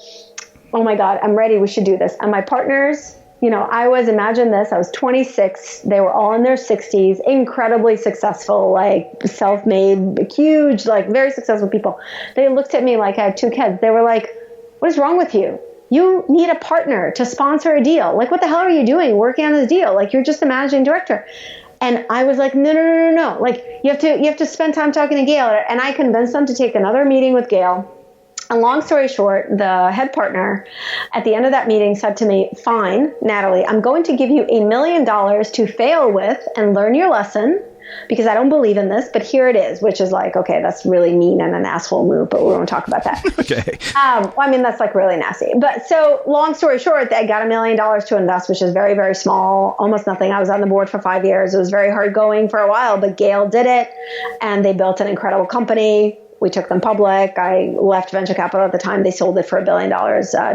oh my God, I'm ready. We should do this. And my partners, imagine this, I was 26. They were all in their 60s, incredibly successful, like self-made, huge, like very successful people. They looked at me like I had 2 kids. They were like, what is wrong with you? You need a partner to sponsor a deal. Like, what the hell are you doing working on this deal? Like, you're just a managing director. And I was like, no. Like, you have to spend time talking to Gail. And I convinced them to take another meeting with Gail. And long story short, the head partner at the end of that meeting said to me, fine, Nataly, I'm going to give you $1 million to fail with and learn your lesson, because I don't believe in this, but here it is, which is like, okay, that's really mean and an asshole move, but we won't talk about that. Okay. That's like really nasty. But so long story short, they got $1 million to invest, which is very, very small, almost nothing. I was on the board for 5 years. It was very hard going for a while, but Gail did it, and they built an incredible company. We took them public. I left venture capital at the time. They sold it for $1 billion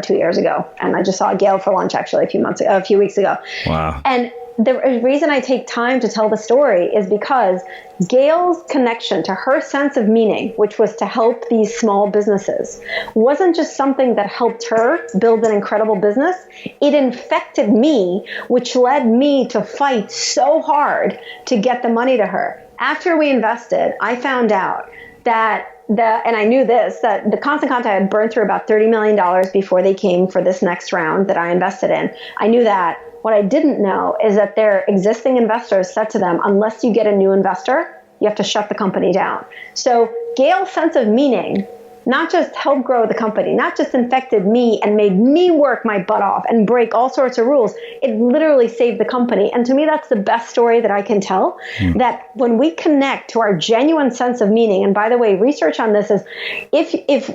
2 years ago. And I just saw Gail for lunch actually a few weeks ago. Wow. And the reason I take time to tell the story is because Gail's connection to her sense of meaning, which was to help these small businesses, wasn't just something that helped her build an incredible business. It infected me, which led me to fight so hard to get the money to her. After we invested, I found out that and I knew this, that the Constant Contact had burned through about $30 million before they came for this next round that I invested in. I knew that. What I didn't know is that their existing investors said to them, unless you get a new investor, you have to shut the company down. So Gail's sense of meaning not just helped grow the company, not just infected me and made me work my butt off and break all sorts of rules. It literally saved the company. And to me, that's the best story that I can tell, that when we connect to our genuine sense of meaning, and by the way, research on this is if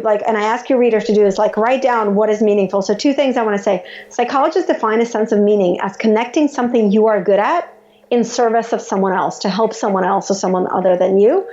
like, and I ask your readers to do this, like write down what is meaningful. So 2 things I want to say. Psychologists define a sense of meaning as connecting something you are good at in service of someone else, to help someone else or someone other than you.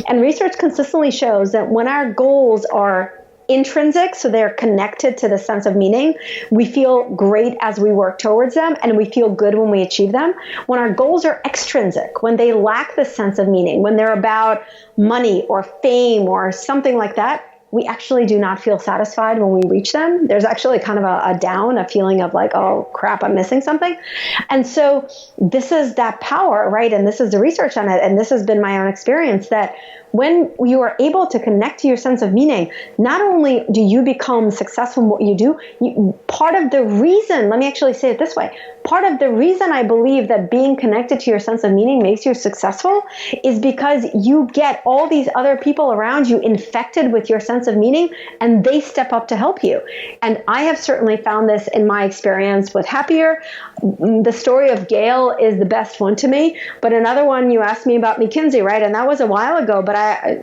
And research consistently shows that when our goals are intrinsic, so they're connected to the sense of meaning, we feel great as we work towards them, and we feel good when we achieve them. When our goals are extrinsic, when they lack the sense of meaning, when they're about money or fame or something like that, we actually do not feel satisfied when we reach them. There's actually kind of a feeling of like, oh crap, I'm missing something. And so this is that power, right? And this is the research on it. And this has been my own experience, that when you are able to connect to your sense of meaning, not only do you become successful in what you do, part of the reason, let me actually say it this way, part of the reason I believe that being connected to your sense of meaning makes you successful is because you get all these other people around you infected with your sense of meaning, and they step up to help you. And I have certainly found this in my experience with Happier. The story of Gail is the best one to me, but another one, you asked me about McKinsey, right? And that was a while ago, but I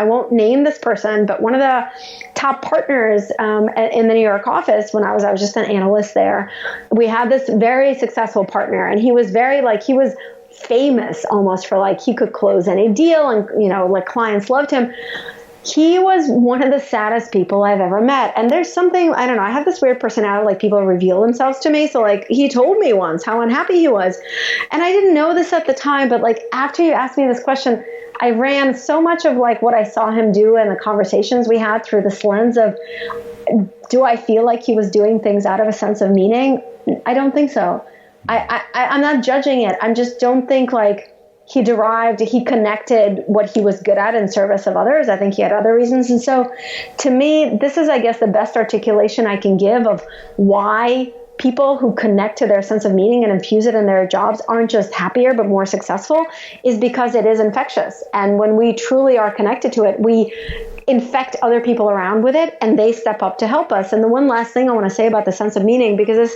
won't name this person, but one of the top partners in the New York office, when I was just an analyst there, we had this very successful partner, and he was he was famous almost for like he could close any deal, and like clients loved him. He was one of the saddest people I've ever met. And there's something, I don't know, I have this weird personality, like people reveal themselves to me. So like he told me once how unhappy he was. And I didn't know this at the time, but like after you asked me this question, I ran so much of like what I saw him do and the conversations we had through this lens of, do I feel like he was doing things out of a sense of meaning? I don't think so. I'm not judging it. I just don't think like he connected what he was good at in service of others. I think he had other reasons. And so to me, this is, I guess, the best articulation I can give of why people who connect to their sense of meaning and infuse it in their jobs aren't just happier, but more successful, is because it is infectious. And when we truly are connected to it, we infect other people around with it, and they step up to help us. And the one last thing I want to say about the sense of meaning, because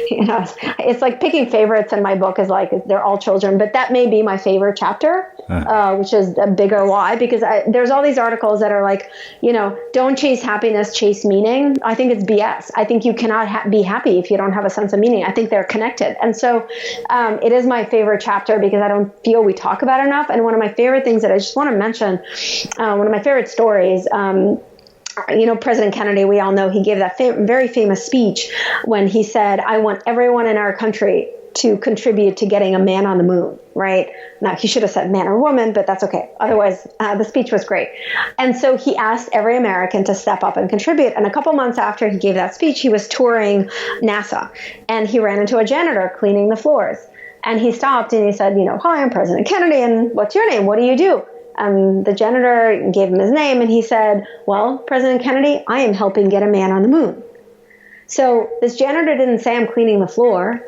it's like picking favorites in my book is like, they're all children, but that may be my favorite chapter, which is a bigger why, because there's all these articles that are like, don't chase happiness, chase meaning. I think it's BS. I think you cannot be happy if you don't have a sense of meaning. I think they're connected. And so it is my favorite chapter because I don't feel we talk about it enough. And one of my favorite things that I just want to mention, one of my favorite stories, President Kennedy, we all know he gave that very famous speech when he said, I want everyone in our country to contribute to getting a man on the moon, right? Now, he should have said man or woman, but that's okay. Otherwise, the speech was great. And so he asked every American to step up and contribute. And a couple months after he gave that speech, he was touring NASA, and he ran into a janitor cleaning the floors. And he stopped and he said, hi, I'm President Kennedy, and what's your name? What do you do? The janitor gave him his name, and he said, well, President Kennedy, I am helping get a man on the moon. So this janitor didn't say, I'm cleaning the floor.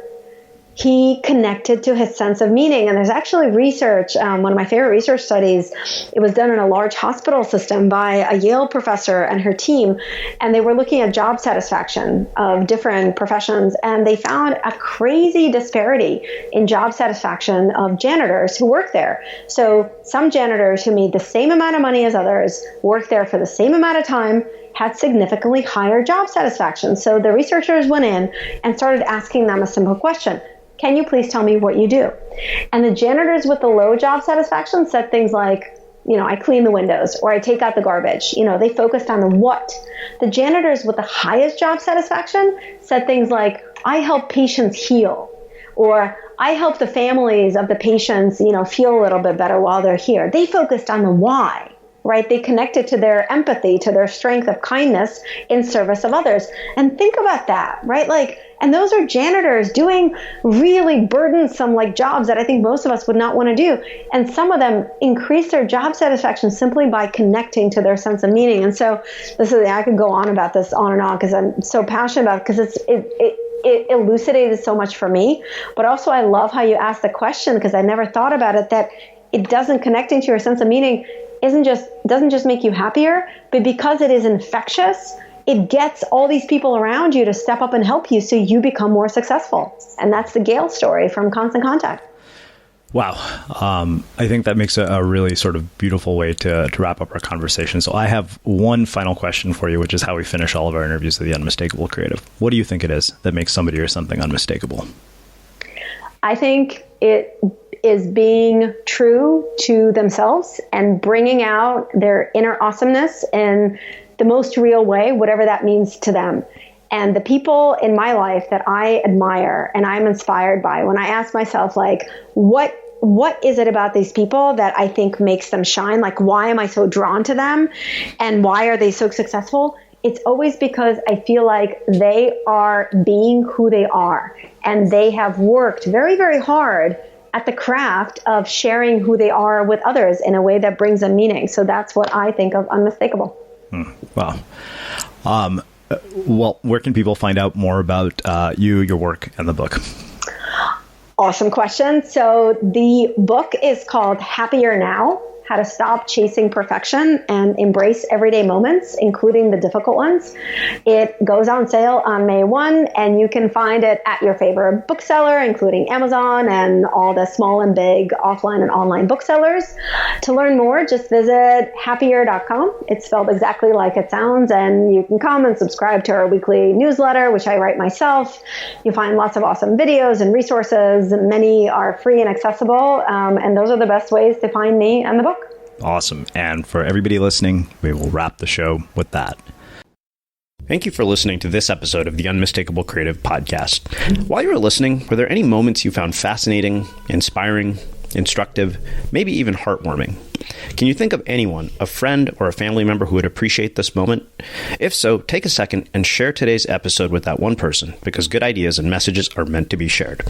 He connected to his sense of meaning. And there's actually research, one of my favorite research studies, it was done in a large hospital system by a Yale professor and her team. And they were looking at job satisfaction of different professions. And they found a crazy disparity in job satisfaction of janitors who work there. So some janitors who made the same amount of money as others, worked there for the same amount of time, had significantly higher job satisfaction. So the researchers went in and started asking them a simple question. Can you please tell me what you do? And the janitors with the low job satisfaction said things like, I clean the windows, or I take out the garbage. They focused on the what. The janitors with the highest job satisfaction said things like, I help patients heal, or I help the families of the patients, feel a little bit better while they're here. They focused on the why. Right? They connected to their empathy, to their strength of kindness in service of others. And think about that, right? And those are janitors doing really burdensome jobs that I think most of us would not want to do. And some of them increase their job satisfaction simply by connecting to their sense of meaning. And so I could go on about this on and on because I'm so passionate about it, because it elucidated so much for me. But also I love how you asked the question, because I never thought about it, that it doesn't connecting to your sense of meaning doesn't just make you happier, but because it is infectious, it gets all these people around you to step up and help you, so you become more successful. And that's the Gail story from Constant Contact. Wow. I think that makes a really sort of beautiful way to wrap up our conversation. So I have one final question for you, which is how we finish all of our interviews with the Unmistakable Creative. What do you think it is that makes somebody or something unmistakable? I think it is being true to themselves and bringing out their inner awesomeness and the most real way, whatever that means to them. And the people in my life that I admire and I'm inspired by, when I ask myself, like, what is it about these people that I think makes them shine? Like, why am I so drawn to them? And why are they so successful? It's always because I feel like they are being who they are. And they have worked very, very hard at the craft of sharing who they are with others in a way that brings them meaning. So that's what I think of unmistakable. Wow. Well, where can people find out more about you, your work, and the book? Awesome question. So the book is called Happier Now: How to Stop Chasing Perfection and Embrace Everyday Moments, including the difficult ones. It goes on sale on May 1, and you can find it at your favorite bookseller, including Amazon and all the small and big offline and online booksellers. To learn more, just visit happier.com. It's spelled exactly like it sounds, and you can come and subscribe to our weekly newsletter, which I write myself. You'll find lots of awesome videos and resources. Many are free and accessible, and those are the best ways to find me and the book. Awesome. And for everybody listening, we will wrap the show with that. Thank you for listening to this episode of the Unmistakable Creative Podcast. While you were listening, were there any moments you found fascinating, inspiring, instructive, maybe even heartwarming? Can you think of anyone, a friend or a family member who would appreciate this moment? If so, take a second and share today's episode with that one person, because good ideas and messages are meant to be shared.